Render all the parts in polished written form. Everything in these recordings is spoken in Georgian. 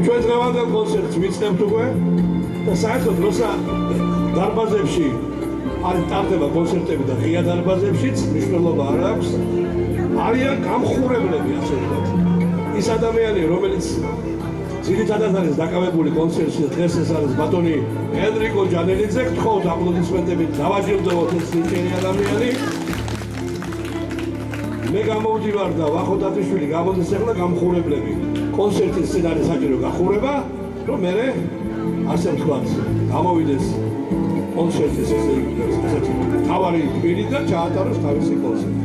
ჩვენ დღევანდელ კონცერტს ვიწყებთ უკვე და საერთოდ როცა დარბაზებში არის ტარდება კონცერტები და ღია დარბაზებშიც მნიშვნელობა არ აქვს. არიან გამხურებლები, ასე ვთქვათ. ის ადამიანი, რომელიც ძირითადად არის დაკავებული კონცერტში და დღეს ეს არის ბატონი ენრიკო ჯანელიძე, გთხოვთ აპლოდისმენტებით დავაჯილდოვოთ ეს ნიჭიერი ადამიანი. მე გამოვდივარ და ვახო დათიშვილი გამოდის ახლა გამხურებლები. კონცერტის სცენარი საჭირო გახურება, რომ მე ასე ვთქვათ, გამოვიდეს კონცერტის ესეთი თავარი თბილი და ჩაატაროს თავისი კონცერტი.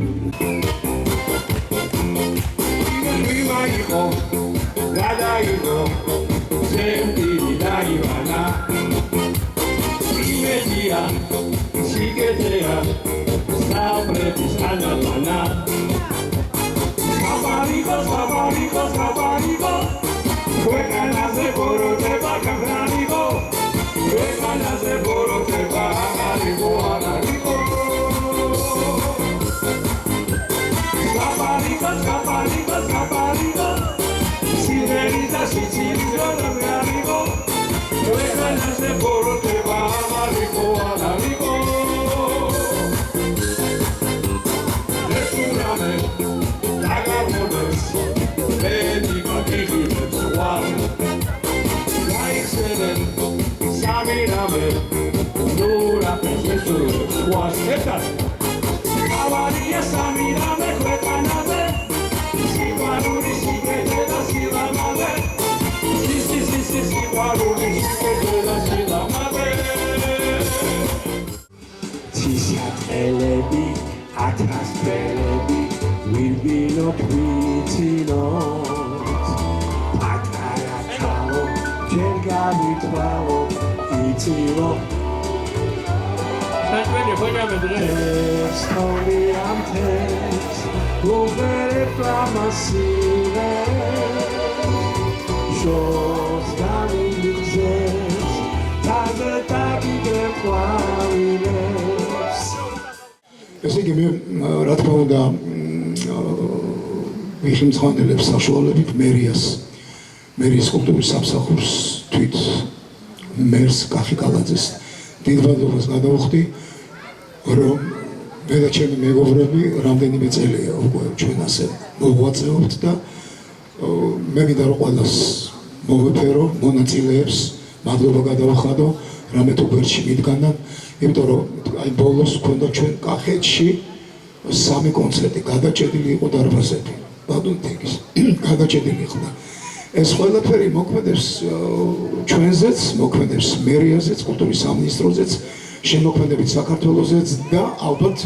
იყო გადაიღო ზემპირი დაივანა იმედია სიკეთეა საბრეთის ანაბანა საბარიღო ქვეყანაზე ბოროტება გაგრანიღო ქვეყანაზე ბოროტება აღარიღო საბარიღო სილერი და სიცილი გადაგრანიღო ქვეყანაზე ბოროტება აღარიღო ესურამე დაგამოდეს მენი გაგიღებს ვარ გაიხსენენ სამირამე ნურაფეს ესურებს ვარ ერთად ავარია სამირამე ქვეყანაზე სიყვარული სიკეთე და სილამაზე სიყვარული სიკეთე და სილამაზე ცისატყელები ათასწლები ვირბინოთ ვიცინოთ პატარა თავო ჯერ გავითვალო იცილო Uvere flamasine Jos galindixes Tazetaki greflavines ესე იგი მე რა თქმა უნდა ვიხმძღანელებ საშუალებით მერიის კულტურის სამსახურს თვით მერს კახი კალაძეს დიდვადობას გადავხდი რომ მე და ჩემი მეგობრები რამდენიმე წელია უკვე ჩვენ ასე მოღვაწეობთ და მე მინდა რომ ყველას მოვეფერო მონაწილეებს მადლობა გადავახადო რამე თუ გვერდში მიდგანან იმიტომ რომ აი ბოლოს ქონდა ჩვენ კახეთში 3 კონცერტი გადაჭედილი იყო დარბაზები ბადუნთეგის გადაჭედილი ხდა ეს ყველაფერი მოქმედებს ჩვენზეც მოქმედებს მერიაზეც კულტურის სამინისტროზეც შემოქმედებით საქართველოსეც და ალბათ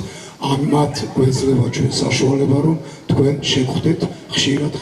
ამათ გვეძლევა ჩვენ საშუალება რომ თქვენ შეგხვდეთ ხშირად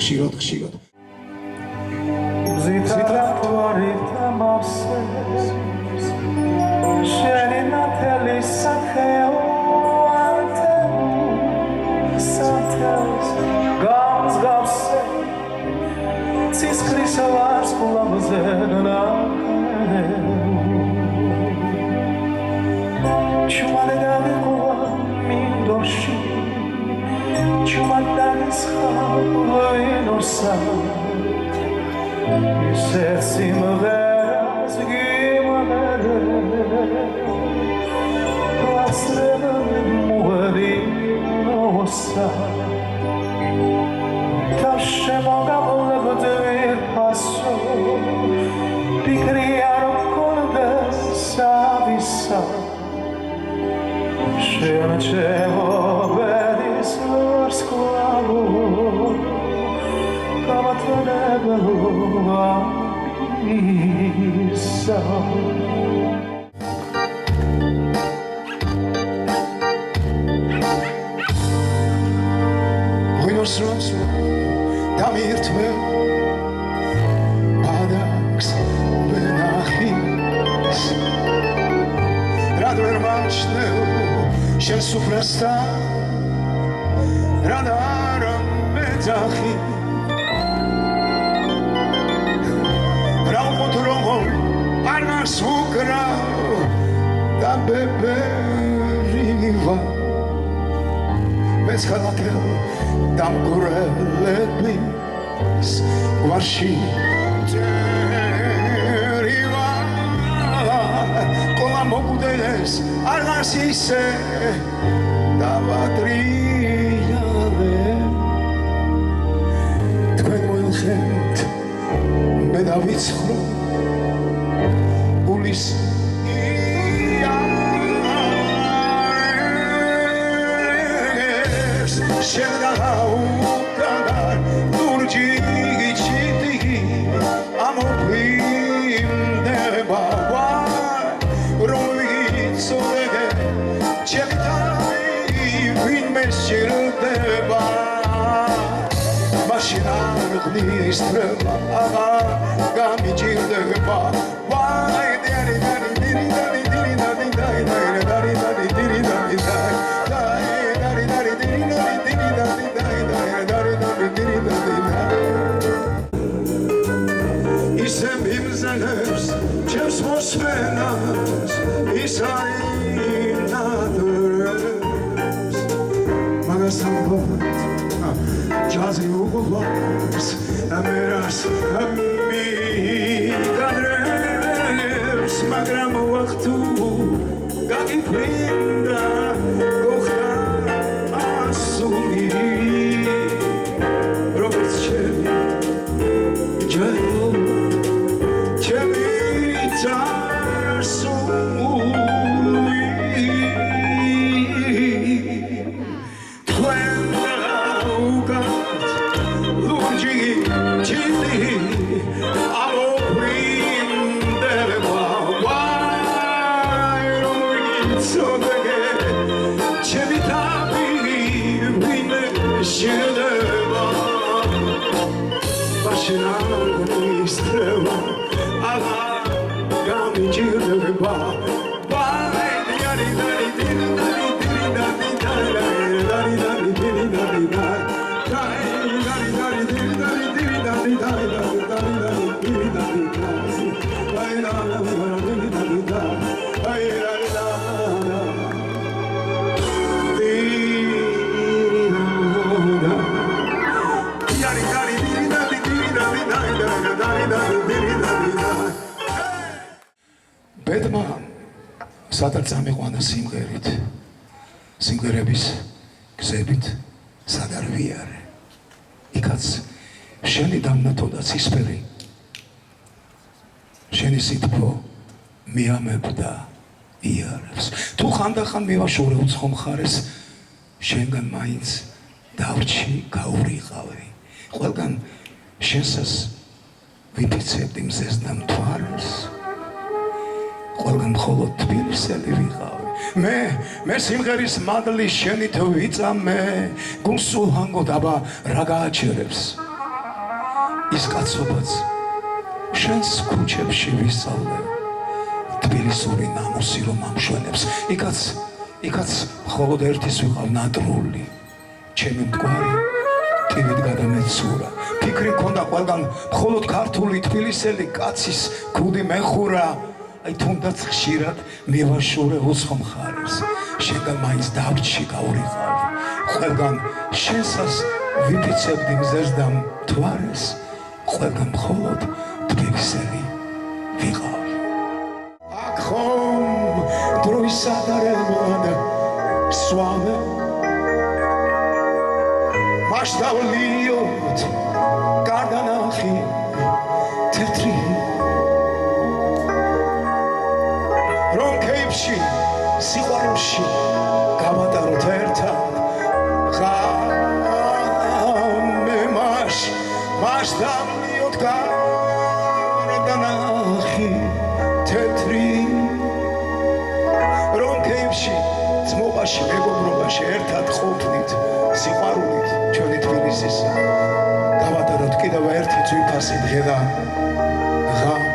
Tam kurelebis, guarshi, არღანს ისე დავატრიალე თქვენ მოილხეთ მე დავიცხრო გულის იარებს შენ გაუგარ ლურჯი ჩიტი ამოფრინდება რომ ვიცოდე ჩემი თავი ვინმე სჭირდება მაშინ არ ღმისტრება აღარ გამიჭირდება ვაი დარი დარი დირი დარი დირი დარი დარი დარი დარი დარი დირი დარი დარი დარი დარი დირი დარი დირი დარი დარი დარი დარი დირი დარი ისე მიმზადებს ჩემს მოსმენას ის არის ნადრებს მაგას ამბობ ჯაზი უყურებს ამერას მიგადრებს მაგრამ ვახტუ გაგიფრინდა გოხდა ასული როგორც ჩემი ჯარო ჩემი წარსული თქვენ ბედმა სადაც ამიყვანა სიმღერით სიმღერების გზებით სად არ ვიარე იქაც შენი დამნათო და ცისფერი შენი სითბო მიამებდა იარებს თუ ხანდახან მივაშორე უცხო მხარეს შენგან მაინც დავრჩი გაურიყავი ყველგან შენსას ვიფიცებდი მზეს და მთვარეს ყველგან მხოლოდ თბილისელი ვიყავი მე სიმღერის მადლის შენით ვიწამე გულსულ ჰანგო დაბა რა გააჩერებს ის კაცობაც შენს ქუჩებში ვისწავლე თბილისური ნამუსი რომ ამშვენებს იქაც მხოლოდ ერთის ვიყავ ნატრული ჩემი მტკვარი ტივით გადამეცურა ფიქრი მქონდა ყველგან მხოლოდ ქართული თბილისელი კაცის ქუდი მეხურა აი თუნდაც ხშირად მივაშორე უცხო მხარეს შენგან მაინც დავრჩი გაურიყავი ყველგან შენსას ვიფიცებდი მზეს და მთვარეს ყველგან მხოლოდ თბილისელი ვიყავი აქ ხომ დროის ადარებად სვამე მასშტაბლიოთ გარდანახი თეთრი რომქეებში სიყვარულში გავატაროთ ერთად ღამე მასშტაბლიოთ გარდანახი თეთრი რომქეებში ძმობაში მეგობრობაში ერთად ყოფნით სიყვარულით ჩვენი თბილისის გავატაროთ კიდევ ერთი ძვირფასი დღე და ღამე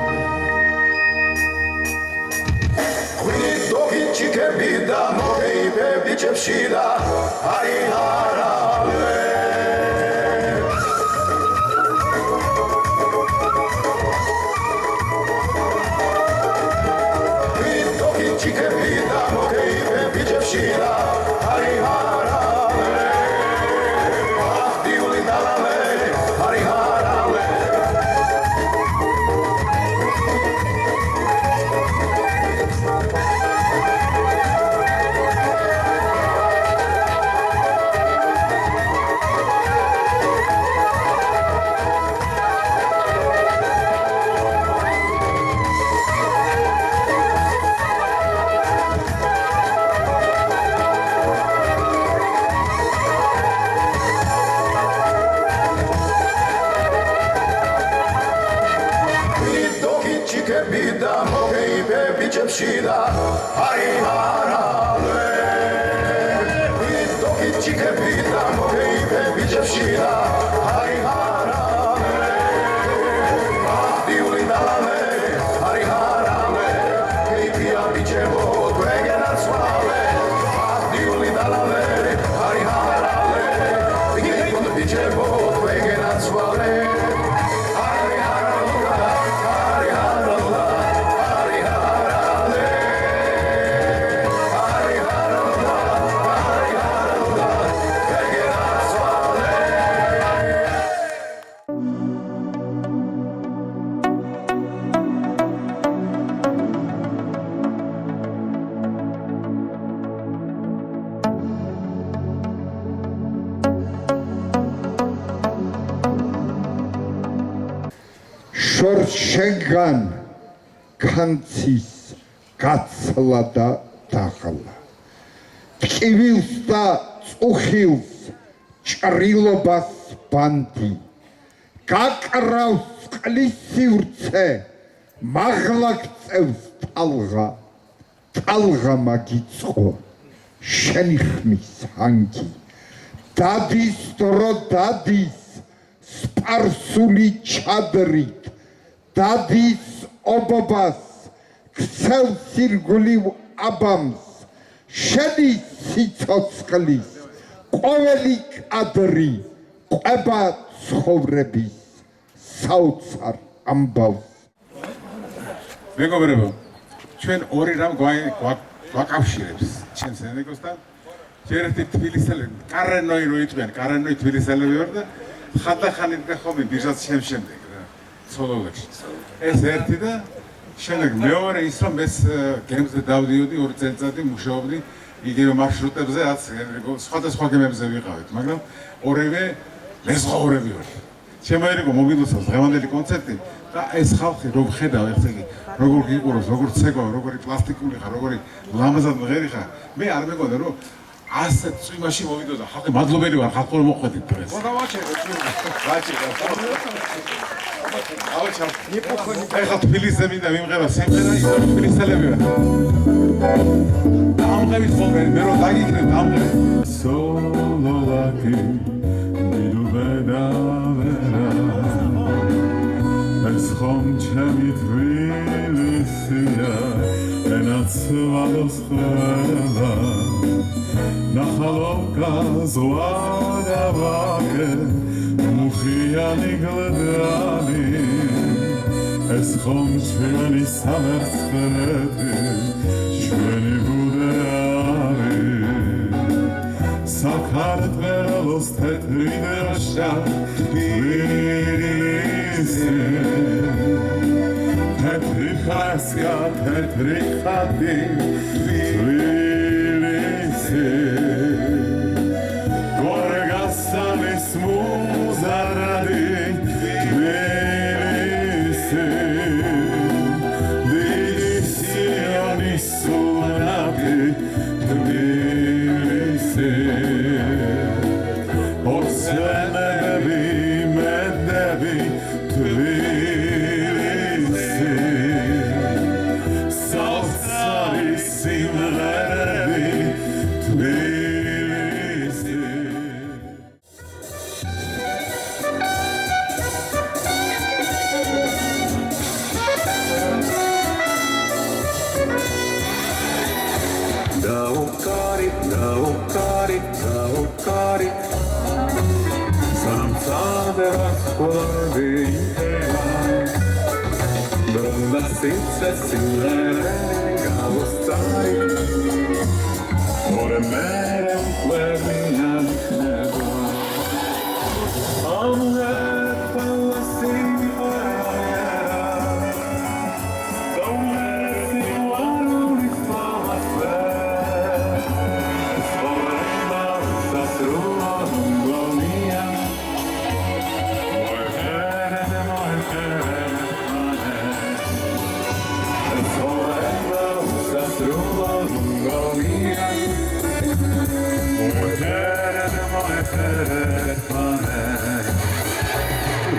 ჩიქები და მოგეიბები ჩემში და არიჰარავე ჩიქები და მოგეიბები ჩემში და არიჰარავე ახლი დავალე არიჰარავე ჩიქები და მოგეიფები ჭებში და არი ჰარავე ვიტოკი ჩიქები და მოგეიფები ჭებში და არი ჰარავე აქტიული დალავე არი ჰარავე გეიფია ბიჭებო გვეგენაც ვალე აქტიული დალავე არი ჰარავე გეიფია ბიჭებო გვეგენაც ვალე შენგან განცის გაცლა და დაღლა ტკივილს და წუხილს ჭრილობას ბანდი გაკრავს წყლის სივრცე მაღლა გწევს ტალღა მაგიწყო შენი ხმის ჰანგი დადის დრო დადის სპარსული ჩადრით დადის ობობას ქსელს ირგვლივ აბამს შედის სიცოცხლის ყოველი კადრი ყვება ცხოვრების საოცარ ამბავს მეგობრებო ჩვენ ორი რამ გვაკავშირებს ჩემს ენეგოსთან ჯერ ერთი თბილისელები კარენოი რო იტყვიან კარენოი თბილისელები ვარ და ხანდახანით და ხოლმე ბიჟაც შემდეგ რა ცოლოლებში ეს ერთი და შემდეგ მეორე ის რომ ეს გემზე დავდიოდი 2 წელიწადი მუშაობდი იგივე მარშრუტებზე რაც სხვადასხვა გემებზე ვიყავით მაგრამ ორივე მეზღვაურები ვართ შემოერგო მობილოსას დღევანდელი კონცერტი და ეს ხალხი რომ ხედავ ერთ იგი როგორ გიყუროს როგორ ცეკვა როგორი პლასტიკური ხარ როგორი ლამაზად მღერი ხარ მე არ მეგონა რომ ასეთ წვიმაში მოვიდო და ხალხი მადლობელი ვარ ხალხო რომ მოხვედით დღეს ეხლა თბილისზე მინდა მიმღერა სიმღერა ის თბილისელები ვარ ამღებით ხოლმე მე რომ დაგიქნებ ამღები სოლოლაკი მიდუბედავერა ეს ხომ ჩემი თბილისია ენაცვალოს ყველა ნახალოვკა ზვადა ვაკე მუხიანი გლდანი ეს ხომ ჩვენი სამერცხლეთი ჩვენი ბუდეარი საქართველოს თეთრი დროშა თბილისი თეთრი ხასია თეთრი ხატი თბილისი გორგასალის მუზარადი თბილისი დიდი სიონის სუნათი თბილისი ოცნები მედები თბილისი საოცარი სიმღერები თბილისი დაუკარი სამწადე ვარსკვლავი ბრუნდა სიცე სიმღერე გავუსწარი ორე მერე მკვლევიან იქნება ამღერ ყველა სიმღერა საუმერეთი ვარულის მამასვე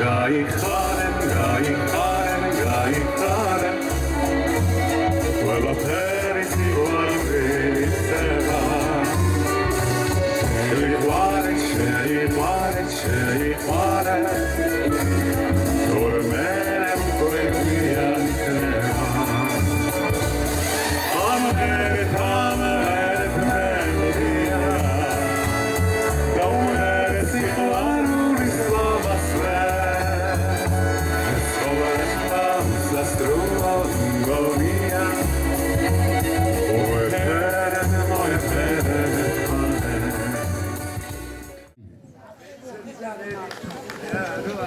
Gai Karen, ყველაფერი სიყვარულისება შეიყვარე თორმე მკვეთრია იქნება ამერეთ მელოდია გაუნერე სიყვარულის ლამასვე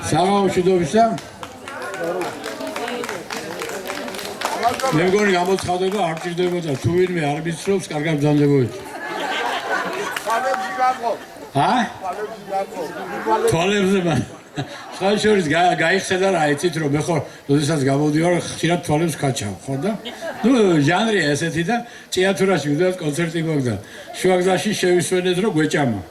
საღამოშიდობისა მე მგონი გამოცხადება არ ჭირდებოდა თუ ვინმე არ მიცნობს კარგად ბრძანდებოდეთ თვალებზე ხალხის გაიხსენა რა იცით რომ მე ხო როდესაც გამოდივარ ხშირად თვალებს ვქაჩავ ხო და ნუ ჟანრი ესეთი და თეატრში ვიდეოს კონცერტი მოგდა შუაგზაში შევისვენეთ რომ გვეჭამა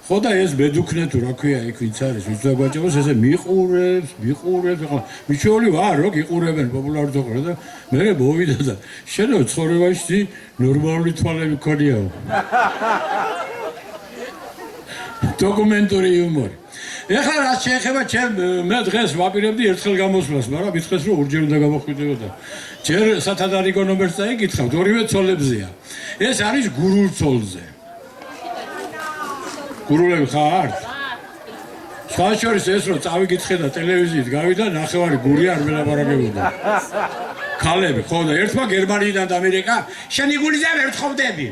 ხო და ეს ბედუქნე თუ რა ქვია იქ ვინც არის ვინც დაგვაჭამოს ესე მიყურებს ხო მიჩვეული ვარ რო გიყურებენ პოპულარული თოქრა და მე მოვიდა და შენო ცხოვრებაში ნორმალური თვალები ქონიაო დოკუმენტური იუმორი ეხლა რა შეეხება ჩემ მე დღეს ვაპირებდი ერთხელ გამოსვლას მაგრამ მითხეს რომ ორჯერ უნდა გამოხვიდეოდა ჯერ სათადარიგო ნომერს წაიკითხავთ ორივე ცოლებზეა ეს არის გურულ ცოლზე გურულები ხართ? სხვა შორის ეს რომ წავიკითხე და ტელევიზიით გავიდა ნახევარი გური არ მელაპარაკებოდა. ქალები, ხო და ერთმა გერმანიიდან და ამერიკა შენი გულიდან ვერ თხოვდები.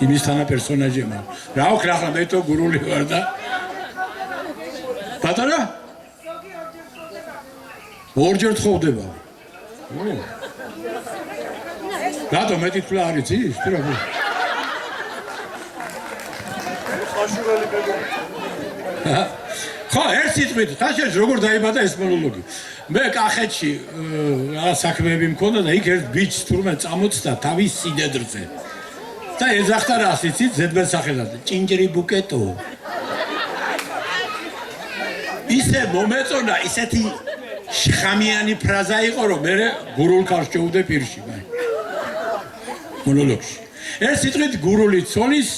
იმისთანა პერსონაჟია. რა ვქნა ახლა მე თო გურული ვარ და ბატონო? ორჯერ თხოვდება. რატო მეტი თვლა არ იცის? თუ რა ხო, ერთ სიტყვით, თაშეს როგორ დაიბადა ეს მონოლოგი. მე კახეთში რა საქმეები მქონდა და იქ ერთ ბიჭს თურმე წამოწდა თავის სიდედრზე. და ეძახდა რას იცით, ზედმეტ სახელად, ჭინჭრი ბუკეტო. ისე მომეწონა, ისეთი შხამიანი ფრაზა იყო, რომ მე გურულ ქალს შევდე პირში. მონოლოგში. ერთ სიტყვით გურული ცოლის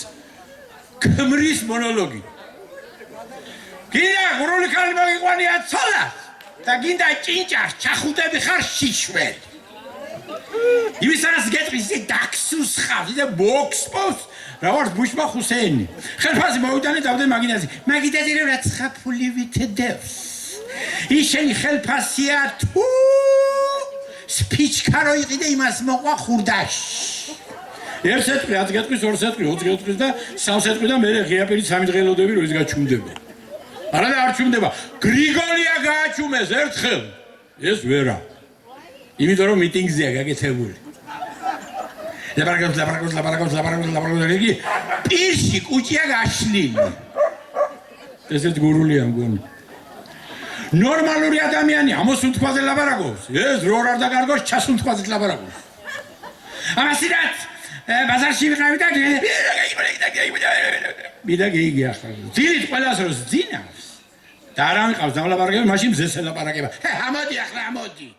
ქმრის მონოლოგი. გინდა გურული ქალი მოგიყვანია ცოლას და გინდა ჭინჭარს ჩახუტები ხარ შიშველი. იმისას გეტყვის დაქსუს ხავს და ბოქსპოს რა ვარ ბუშმა ხუსეინი. ხელფასი მოვიტანე დავდე მაგიდაზე. მაგიდაზე რა ცხაფული ვითდევს. ისინი ხელფასია თუ სპიჩკარო იყიდე იმას მოყვა ხურდაში. ერთ სეტყვი, 10 გეტყვის, 2 სეტყვი, 20 გეტყვის და 3 სეტყვი და მე ღია პირით 3 დღელოდები რომ ის გაჩუმდება. არა და არ ჩუმდება. გრიგოლია გააჩუმეს ერთხელ. ეს ვერა. იმიტომ რომ მიტინგზეა გაკეთებული. ლაპარაკობს. პირში კუჭია გაშლილი. ესეთ გურულია მგონი. ნორმალური ადამიანი ამოსუნთქვაზე ლაპარაკობს. ეს რო არ დაგარგოს ჩასუნთქვაზე ლაპარაკობს. ამასინაც ბაზარში ვიყავი და მიდა გეიგი ახლა. ძილით ყველას როს ძინავს. და არ ამიყავს დავლაპარაკება, მაშინ მზეს ელაპარაკება. ამოდი ახლა, ამოდი.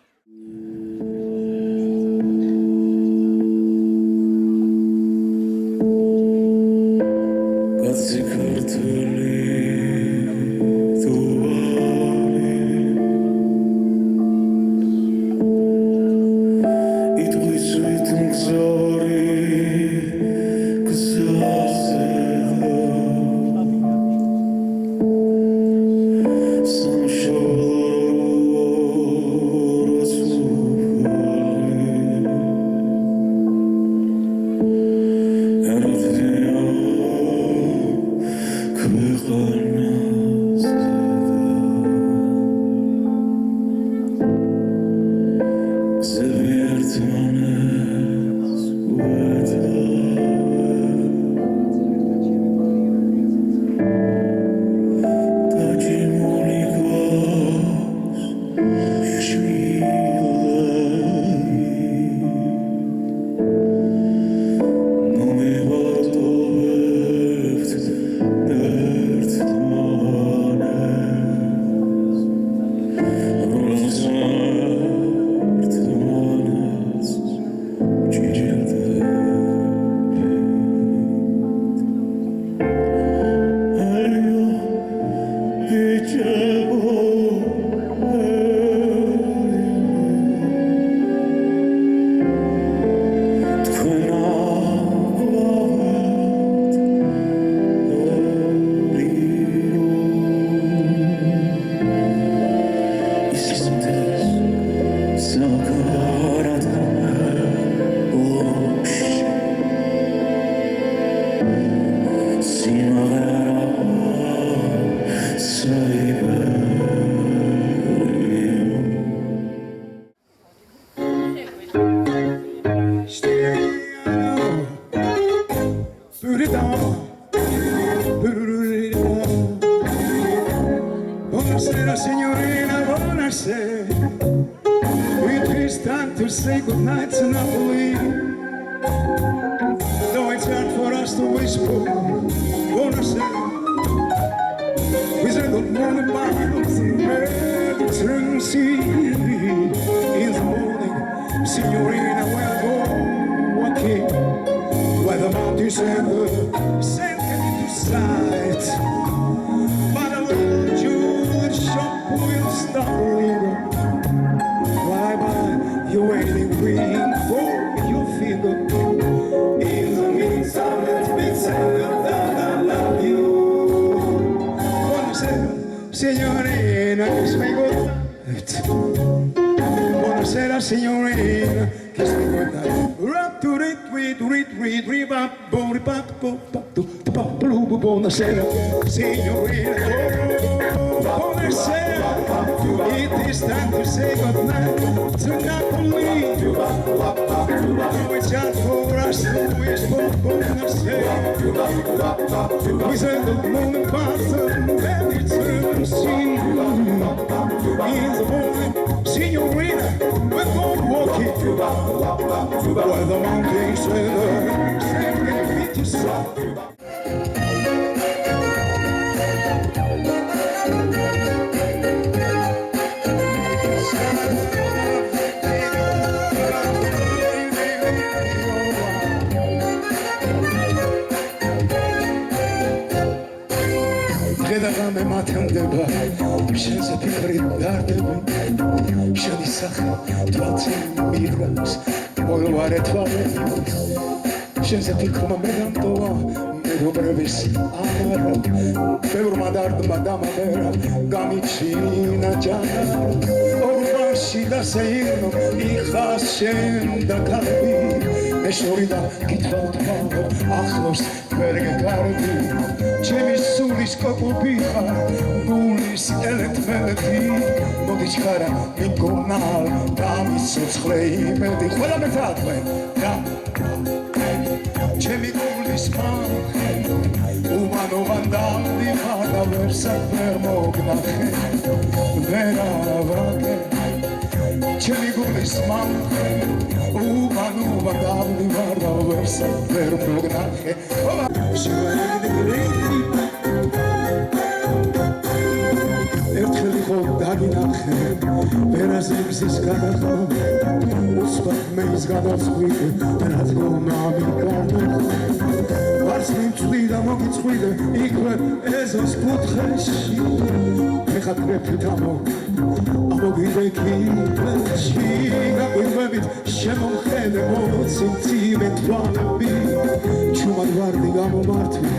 Some show Signorina, buonasera. It is time to say goodnight to Napoli. Though it's hard for us to whisper, buonasera. We say good morning, miles and Mediterranean Sea. In the morning, Signorina, we'll go walking where the mountains and the sand can into sight. But a little jewelry shop will stop a little. Bye-bye, you're waiting, waiting for your finger. In the meantime, let's be saying that I love you. Buonasera, signorina, che stai guardando? Buonasera, signorina, che stai guardando? Buonasera, signorina. Buonasera. It is time to say goodnight to Napoli. It's hard for us to whisper buonasera. We send the moon and pass and it's sea. In the morning, signorina, we're going walking where the mountains and the sand can meet you soft. მე მათემდება შენზე ფიქრი დარდები შენი სახე თვალწინ მიღებს მოგვარე თვალები შენზე ფიქრმა მე დამტოვა მეგობრების ამარა ბევრმა დარდმა დამაბერა გამიჩინა ჯანა ორბაში დასეირნო იხას შენ და ქალები მე შორიდა გითხოვთქავ ახლოს ვერ გეკარები ჩემი სულის კოპუბია გულის ელეთმელეთი მოდიჩქარა მიგონალ დამიცოცხლე იმედი ყველა მეთაქვე და ჩემი გულის მანხე უმანოვან დამდიხარა ვერსად ვერ მოგნახე ვერავაკე ჩემი გულის მანხე უმანოვან დამდიხარა ვერსად ვერ მოგნახე ერთხელი ხო დაგინახე ვერაზე მზის გადახო უცბად მეის გადაწყვიტე რაც მომამიკარდო ვარს მიმწვდი და მოგიწყვიდე იქვე ეზოს კუთხეში მეხატვრებით ამოგიდე კიბეში გაგვირგვებით შემომხედე მოციმციმე თვალები ჩუმად ვარდი გამომართვი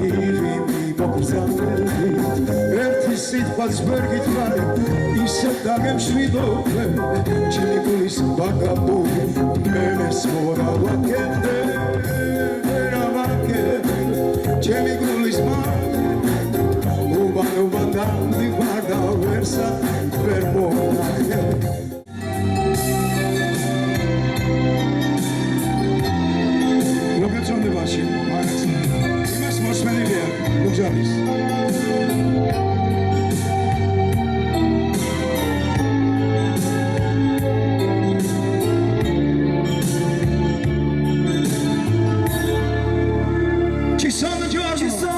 იღიმი მოგზაურებით ერთი სიტყვაც ვერ გითხარი ისევ დაგემშვიდობე ჩემი გულის ვაგაბური მე მესმორავაკებდე ჩემი გულის უბანობა დამდივარ და ვერსად ვერ მოგნახე მოგეწონებაში მაინც იმას მოსმენელია ლუგზარის Ci sono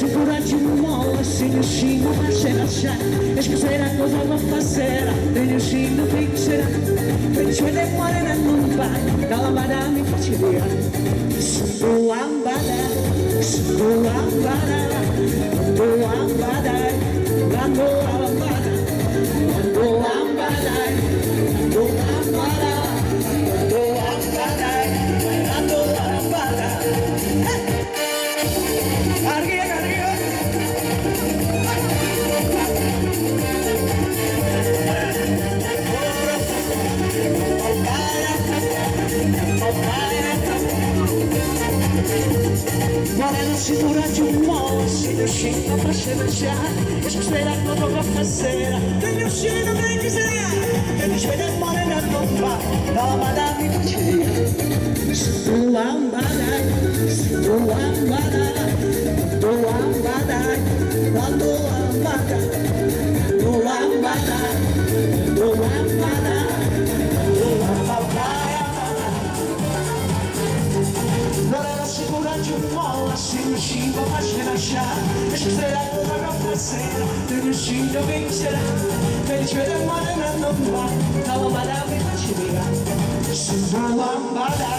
sicura ci muove, si riuscimo a lasciare, e stasera cosa va stasera, e riuscimo a vincere, per cui le cuore non vai, dalla madame mi faccio via, su ambada, Sicura di un modo, si riuscì a lasciare, e stasera cosa va stasera, e riuscì a vincere, e mi svede male da non fa, la madame mi faccia via, su ambada, si riusciva a lasciare, e stasera cosa va stasera, e riuscì a vincere, per il cielo del mare non va, la madame mi faccia via, su ambada,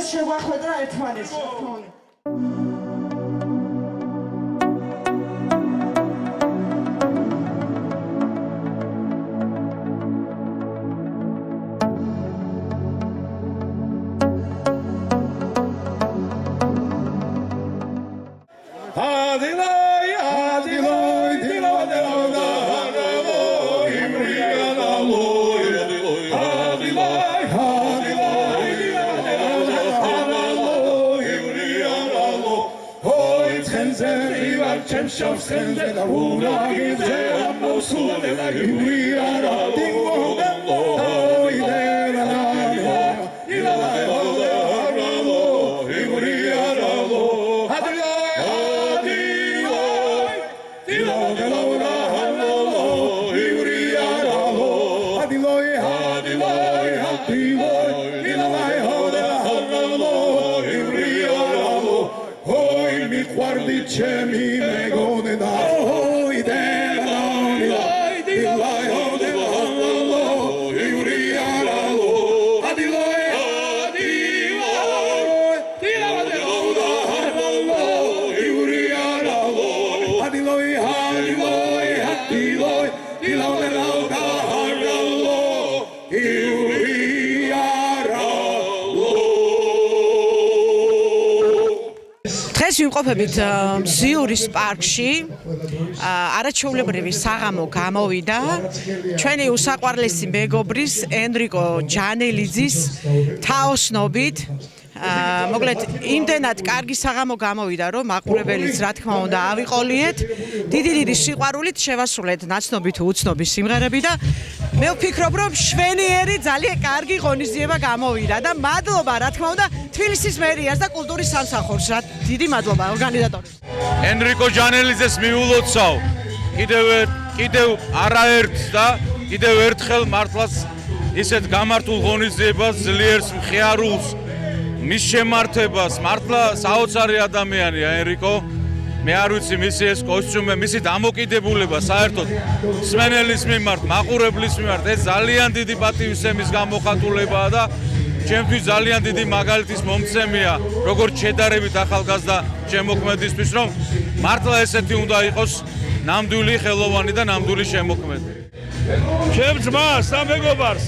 შეგვახვედრა ერთმანეთს. დღეს ვიმყოფებით ზიურის პარკში. არაჩვეულებრივი საღამო გამოვიდა ჩვენი უსაყვარლესი მეგობრის ენრიკო ჯანელიძის თაოსნობით. მოკლედ იმდენად კარგი საღამო გამოვიდა, რომ მაყურებელიც რა თქმა უნდა ავიყოლიეთ. დიდი სიყვარულით შევასრულეთ ნაცნობი თუ უცნობი სიმღერები და მე ვფიქრობ, რომ შვენიერი ძალიან კარგი ღონისძიება გამოვიდა და მადლობა რა თქმა უნდა თბილისის მერიას და კულტურის სამსახურს. დიდი მადლობა ორგანიზატორებს. ენრიკო ჯანელიძეს მიულოცავ კიდევ არაერთ და კიდევ ერთხელ მართლაც ისეთ გამართულ ღონისძიებას ძლიერს მხიარულს მის შემართებას მართლა საოცარი ადამიანია ენრიკო. მე არ ვიცი მისი ეს კოსტიუმი, მისი დამოკიდებულება საერთოდ მსმენელის მიმართ, მაყურებლის მიმართ ეს ძალიან დიდი პატივისცემის გამოხატულებაა და ჩემთვის ძალიან დიდი მაგალითის მომცემია, როგორც შედარებით ახალგაზრდა შემოქმედისთვის, რომ მართლა ესეთი უნდა იყოს ნამდვილი ხელოვანი და ნამდვილი შემოქმედი. ჩემ ძმას და მეგობარს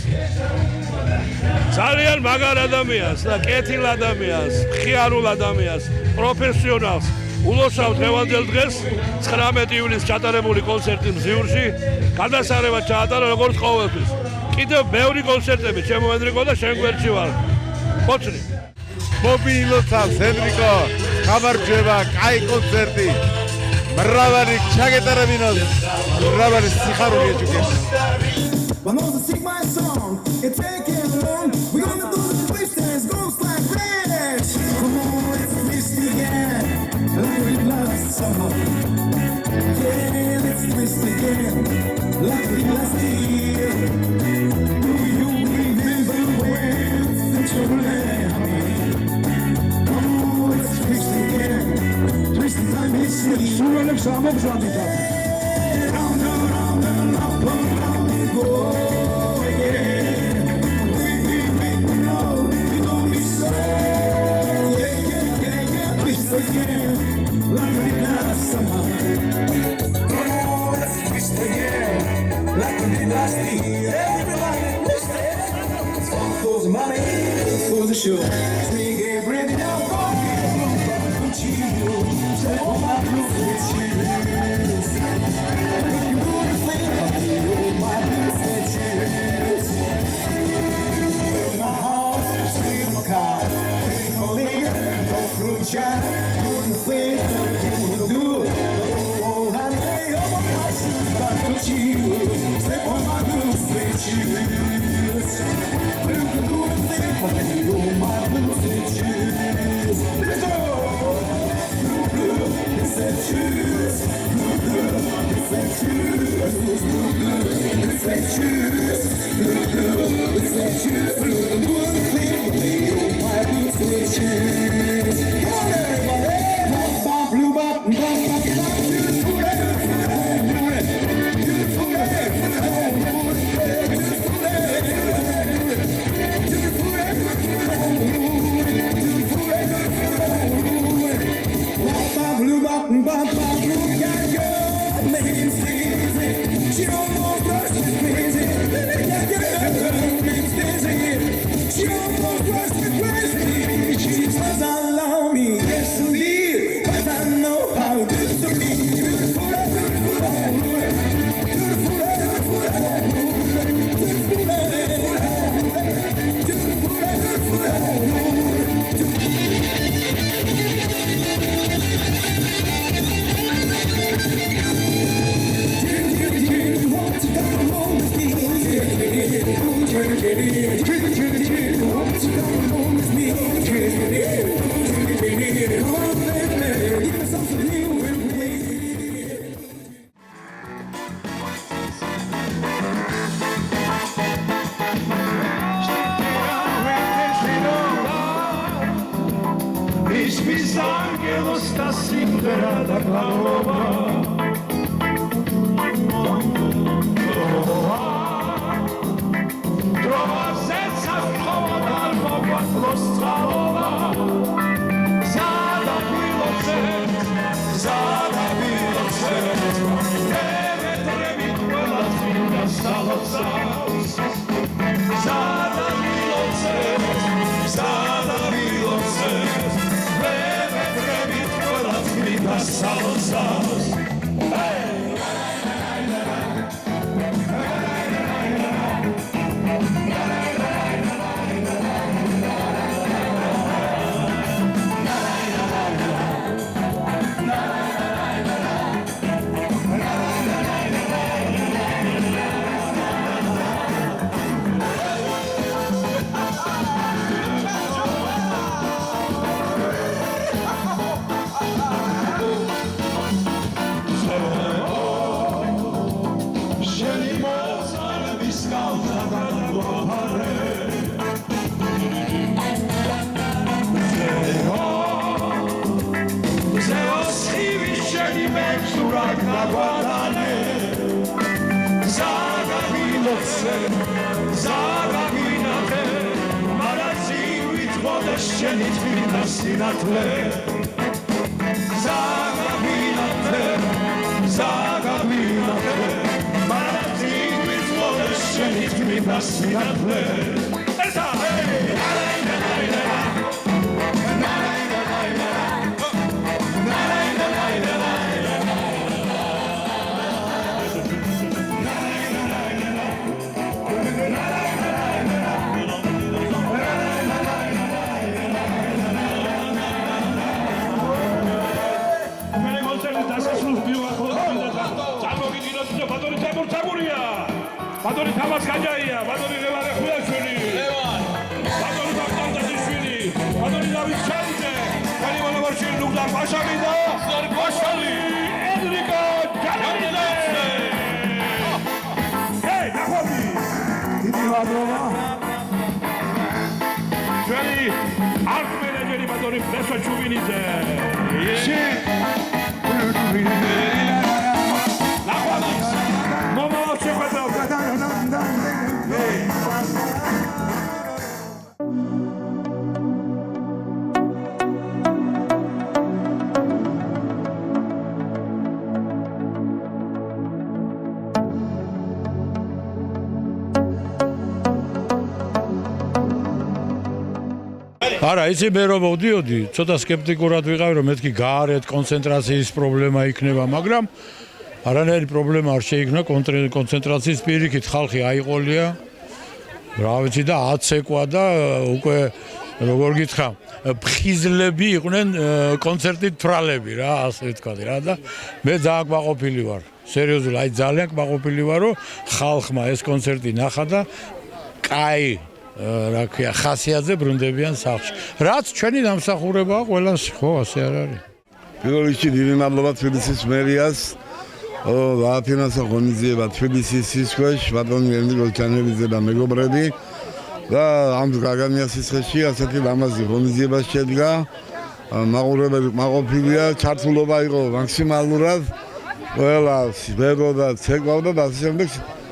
ძალიან მაგარ ადამიანს და კეთილ ადამიანს, მხიარულ ადამიანს, პროფესიონალს ულოცავ დღევანდელ დღეს 19 ივლისს ჩატარებული კონცერტი მზიურში გადასარევად ჩაატარა როგორც ყოველთვის. კიდევ ბევრი კონცერტები ჩემო ენრიკო და შენ გვერდში ვარ. ხოცნი. მობილოცავს ენრიკო, გამარჯვება, კაი კონცერტი. მრავალი ჩაგეტარებინოს, მრავალი სიხარული ეჭვგეს. But no to sing my song, it taking long. We gonna do the twist dance, goes like this. Come on, let's twist again, like we last summer. Yeah, let's twist again, like we last year. Do you remember when you left me? Come on, let's twist again, twist the time is sweet. სულელებს ამოგზავნით. Round and round and up and round we go. Again, like we last summer. Come on, let's twist again, like we did last year. Everybody twist it. It's fun for the money, for the show. We get ready now, go get it. Step on my blue with cheers. You do the thing, my blue with cheers. My house, in my car, no liquor, no fruit jar. Step on my blue suede shoes. You can do the thing, but you do my blue suede shoes. Let's go! Blue, blue, it's that shoes. Blue, blue, it's that shoes. Blue, blue, it's that shoes. Blue, blue, it's that shoes. Blue, blue, the thing, but you do my blue suede shoes. Come on, everybody! Blue, bop, bop, bop, bop, Zada Surat Navadane Zaga Vinotse Zaga Vinate Marazi Vitvoda Shenit Vinasinate Zaga Vinate Zaga Vinate Marazi Vitvoda Shenit Vinasinate Esa Badori Tamas Kajaya, Badori Levare Khuyashvili, Badori Bakhtan Dadishvili, Badori David Shadze, Kalimana Marshal Lugdar Pashali da Pashali, Enrico Janelidze. Hey, Nahomi. Didi Vadrova. Shvili art manager Badori Presa Chuvinidze. Shi. Nahomi. Mama Chepeta. არა, იცი მე რომ მოდიოდი, ცოტა სკეპტიკურად ვიყავი, რომ მეთქი გაარეთ კონცენტრაციის პრობლემა იქნება, მაგრამ არანაირი პრობლემა არ შეიქმნა კონცენტრაციის პირიქით ხალხი აიყოლია. რა ვიცი და 10 ცეკვა და უკვე როგორ გითხრა, ფხიზლები იყვნენ კონცერტით თვრალები რა, ასე ვთქვათ რა და მე ძალიან კმაყოფილი ვარ. სერიოზულად, აი ძალიან კმაყოფილი ვარ, რომ ხალხმა ეს კონცერტი ნახა და კაი რა ქვია, ხასიათზე ბრუნდებიან სახლში. რაც ჩვენი დამსახურებაა ყველას, ხო, ასე არ არის. პირველ რიგში დიდი მადლობა თბილისის მერიას. დააფინანსა ღონისძიება თბილისის სისხლში, ბატონი ენრიკო ჯანელიძე და მეგობრები და ამ გაგანიას სისხლში ასეთი ლამაზი ღონისძიება შედგა. მაყურებელი მაყოფილია, ჩართულობა იყო მაქსიმალურად. ყველა სიბერო და ცეკვავდა და ასე შემდეგ.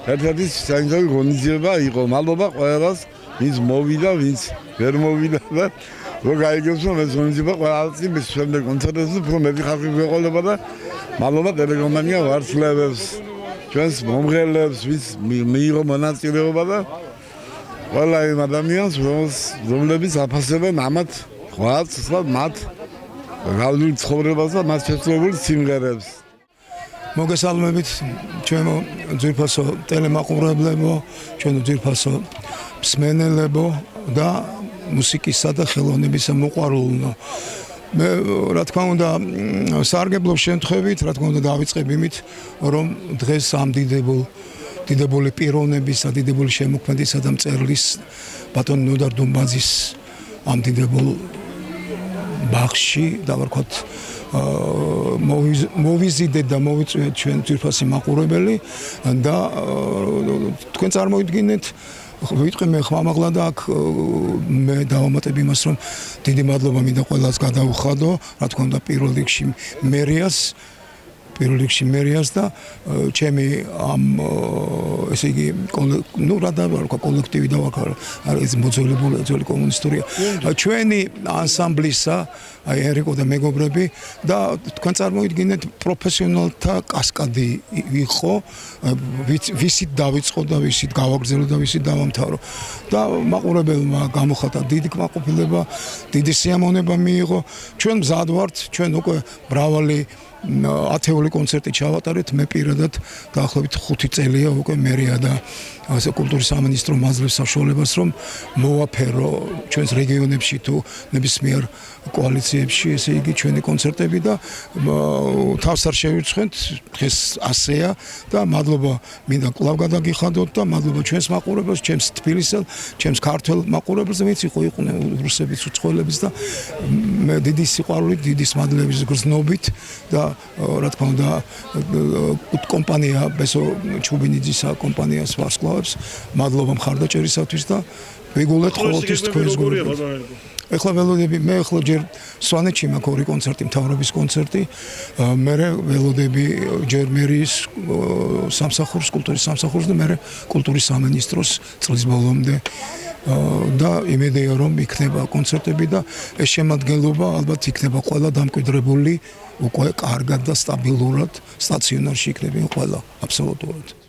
ერთ-ერთი საინტერესო ღონისძიება იყო. მადლობა ყველას, ვინც მოვიდა, ვინც ვერ მოვიდა და რო გაიგებს რომ ეს ღონისძიება ყველას იმის შემდეგ კონცერტებზე უფრო მეტი ხალხი გვეყოლება და მადლობა ტელეკომპანია ვარცხლებს, ჩვენს მომღერლებს, ვინც მიიღო მონაწილეობა და ყველა იმ ადამიანს, რომლებიც აფასებენ ამათ ღვაწლს და მათ გავლილ ცხოვრებას და მათ შესრულებულ სიმღერებს. მოგესალმებით ჩვენო ძვირფასო ტელემაყურებლებო, ჩვენო ძვირფასო მსმენელებო და მუსიკისა და ხელოვნების მოყვარულნო. მე რა თქმა უნდა სარგებლობ შემთხვევით, რა თქმა უნდა დავიწყებ იმით, რომ დღეს ამ დიდებული პიროვნებისა, დიდებული შემოქმედისა და მწერლის ბატონ ნოდარ დუმბაძის ამ დიდებულ ბაღში დავარქვათ მოვიზიდეთ და მოვიწვიეთ ჩვენ ძვირფასი მაყურებელი და თქვენ წარმოიდგინეთ ვიტყვი მე ხმამაღლა და აქ მე დავამატებ იმას რომ დიდი მადლობა მინდა ყველას გადაუხადო, რა თქმა უნდა პირველ რიგში მერიას და ჩემი ამ ესე იგი ნუ რა დავარქვა კოლექტივი დავარქვა არის მოძველებული ძველი კომუნისტურია ჩვენი ანსამბლისა აი ერიკო და მეგობრები და თქვენ წარმოიდგინეთ პროფესიონალთა კასკადი იყო ვისით დავიწყო და ვისით გავაგრძელო და ვისით დავამთავრო და მაყურებელმა გამოხატა დიდი კმაყოფილება დიდი სიამოვნება მიიღო ჩვენ მზად ვართ ჩვენ უკვე მრავალი ათეული კონცერტი ჩავატარეთ მე პირადად დაახლოებით 5 წელია უკვე მერია და ასე კულტურის სამინისტრო მაძლევს საშუალებას რომ მოვაფერო ჩვენს რეგიონებში თუ ნებისმიერ კოალიციებში ესე იგი ჩვენი კონცერტები და თავს არ შევირცხენთ დღეს ასეა და მადლობა მინდა კვლავ გადაგიხადოთ და მადლობა ჩვენს მაყურებელს ჩემს თბილისელ ჩემს ქართველ მაყურებელს ვინც იყვნენ რუსების უცხოელების და მე დიდი სიყვარულით დიდი მადლობის გრძნობით და რა თქმა უნდა კომპანია ბესო ჩუბინიძისა კომპანიას ვარსკვლავებს მადლობა მხარდაჭერისათვის და ვიგულეთ ყოველთვის თქვენს გულებს. ეხლა ველოდები მე ახლა ჯერ სვანეთში მაქვს ორი კონცერტი, მთავრობის კონცერტი, მე ველოდები ჯერ მერიის სამსახურს, კულტურის სამსახურს და მე კულტურის სამინისტროს წლის ბოლომდე და იმედია რომ იქნება კონცერტები და ეს შემადგენლობა ალბათ იქნება ყველა დამკვიდრებული უკვე კარგად და სტაბილურად სტაციონარში იქნება ყველა აბსოლუტურად.